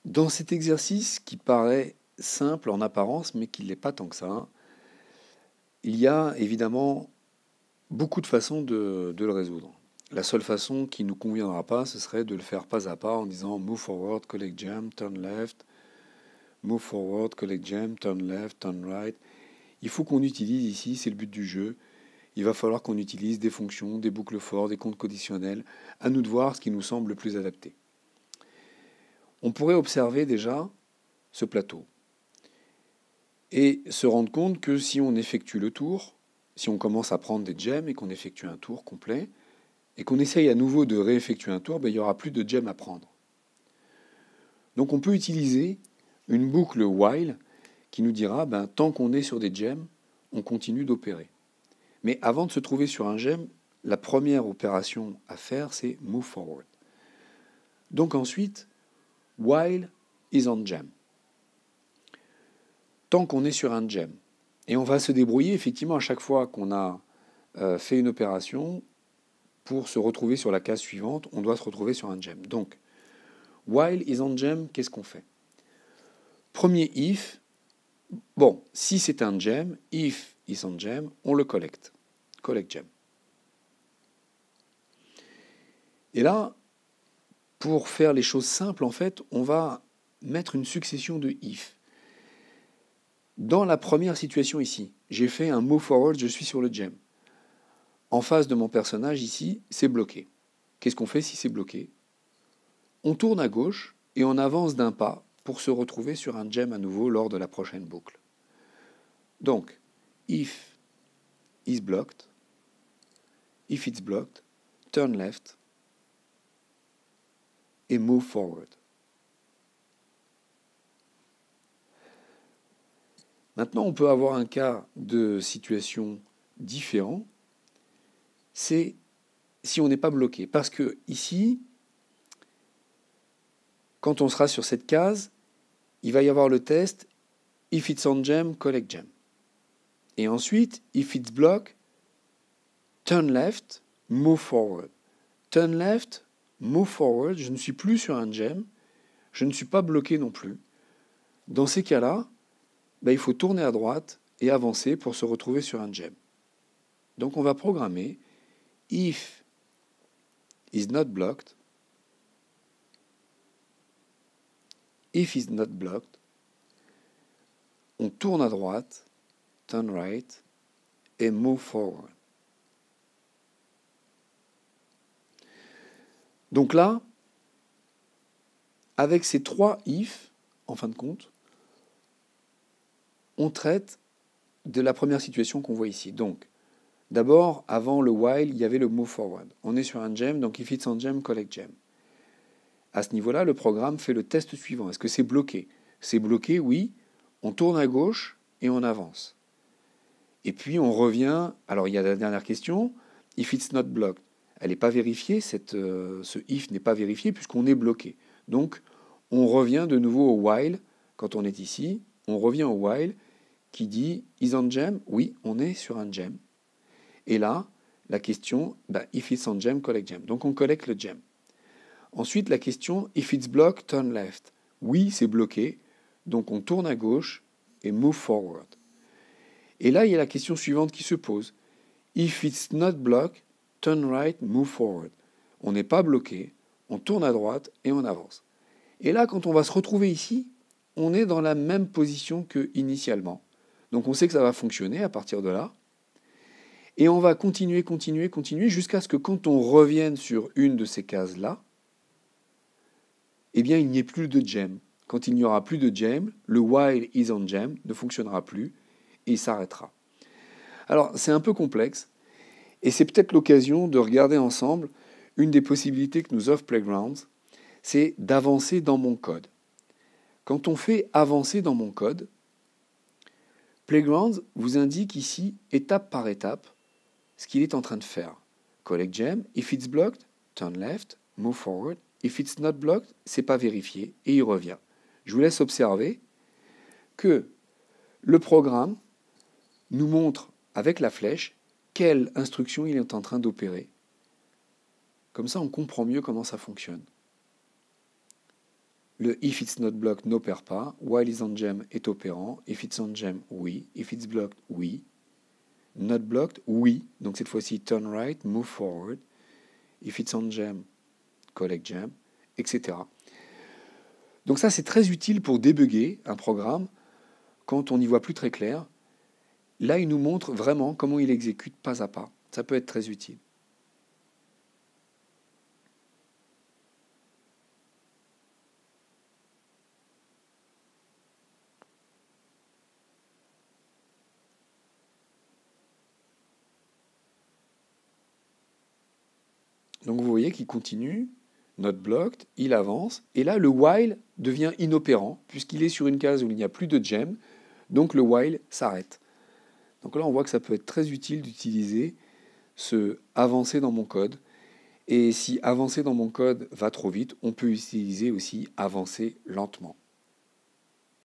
Dans cet exercice qui paraît simple en apparence, mais qui ne l'est pas tant que ça, il y a évidemment beaucoup de façons de le résoudre. La seule façon qui ne nous conviendra pas, ce serait de le faire pas à pas en disant move forward, collect jam, turn left, move forward, collect jam, turn left, turn right. Il faut qu'on utilise ici, c'est le but du jeu, il va falloir qu'on utilise des fonctions, des boucles for, des comptes conditionnels, à nous de voir ce qui nous semble le plus adapté. On pourrait observer déjà ce plateau et se rendre compte que si on effectue le tour, si on commence à prendre des gems et qu'on effectue un tour complet, et qu'on essaye à nouveau de réeffectuer un tour, il n'y aura plus de gems à prendre. Donc on peut utiliser une boucle while qui nous dira, tant qu'on est sur des gems, on continue d'opérer. Mais avant de se trouver sur un gem, la première opération à faire, c'est move forward. Donc ensuite, while is on gem. Tant qu'on est sur un gem. Et on va se débrouiller effectivement à chaque fois qu'on a fait une opération. Pour se retrouver sur la case suivante, on doit se retrouver sur un gem. Donc, while is on gem, qu'est-ce qu'on fait? Premier if, bon, si c'est un gem, if is on gem, on le collecte. Collect gem. Et là, pour faire les choses simples, en fait, on va mettre une succession de if. Dans la première situation ici, j'ai fait un move forward, je suis sur le gem. En face de mon personnage ici, c'est bloqué. Qu'est-ce qu'on fait si c'est bloqué? On tourne à gauche et on avance d'un pas pour se retrouver sur un gem à nouveau lors de la prochaine boucle. Donc, if is blocked, if it's blocked, turn left et move forward. Maintenant, on peut avoir un cas de situation différent, c'est si on n'est pas bloqué. Parce que ici, quand on sera sur cette case, il va y avoir le test if it's on gem, collect gem. Et ensuite, if it's blocked, turn left, move forward. Turn left, move forward, je ne suis plus sur un gem, je ne suis pas bloqué non plus. Dans ces cas-là, il faut tourner à droite et avancer pour se retrouver sur un gem. Donc on va programmer if is not blocked, if is not blocked, on tourne à droite, turn right et move forward. Donc là, avec ces trois if, en fin de compte, on traite de la première situation qu'on voit ici. Donc, d'abord, avant le while, il y avait le move forward. On est sur un gem, donc if it's on gem, collect gem. À ce niveau-là, le programme fait le test suivant. Est-ce que c'est bloqué? C'est bloqué, oui. On tourne à gauche et on avance. Et puis on revient. Alors il y a la dernière question. If it's not blocked. Elle n'est pas vérifiée. Ce if n'est pas vérifié puisqu'on est bloqué. Donc on revient de nouveau au while. Quand on est ici, on revient au while qui dit is on gem? Oui, on est sur un gem. Et là, la question, if it's on gem, collect gem. Donc on collecte le gem. Ensuite, la question if it's blocked, turn left. Oui, c'est bloqué. Donc on tourne à gauche et move forward. Et là, il y a la question suivante qui se pose. If it's not blocked, turn right, move forward. On n'est pas bloqué, on tourne à droite et on avance. Et là, quand on va se retrouver ici, on est dans la même position que initialement. Donc on sait que ça va fonctionner à partir de là. Et on va continuer jusqu'à ce que quand on revienne sur une de ces cases-là, eh bien, il n'y ait plus de gem. Quand il n'y aura plus de gem, le while is on gem ne fonctionnera plus et il s'arrêtera. Alors, c'est un peu complexe et c'est peut-être l'occasion de regarder ensemble une des possibilités que nous offre Playgrounds, c'est d'avancer dans mon code. Quand on fait avancer dans mon code, Playgrounds vous indique ici, étape par étape, ce qu'il est en train de faire. Collect gem, if it's blocked, turn left, move forward. If it's not blocked, c'est pas vérifié et il revient. Je vous laisse observer que le programme nous montre avec la flèche quelle instruction il est en train d'opérer. Comme ça, on comprend mieux comment ça fonctionne. Le if it's not blocked n'opère pas. While is on gem est opérant. If it's on gem, oui. If it's blocked, oui. Not blocked, oui. Donc cette fois-ci, turn right, move forward. If it's on gem, collect gem, etc. Donc ça, c'est très utile pour débugger un programme quand on n'y voit plus très clair. Là, il nous montre vraiment comment il exécute pas à pas. Ça peut être très utile. Donc vous voyez qu'il continue, not blocked, il avance, et là le while devient inopérant, puisqu'il est sur une case où il n'y a plus de gem, donc le while s'arrête. Donc là on voit que ça peut être très utile d'utiliser ce avancer dans mon code, et si avancer dans mon code va trop vite, on peut utiliser aussi avancer lentement.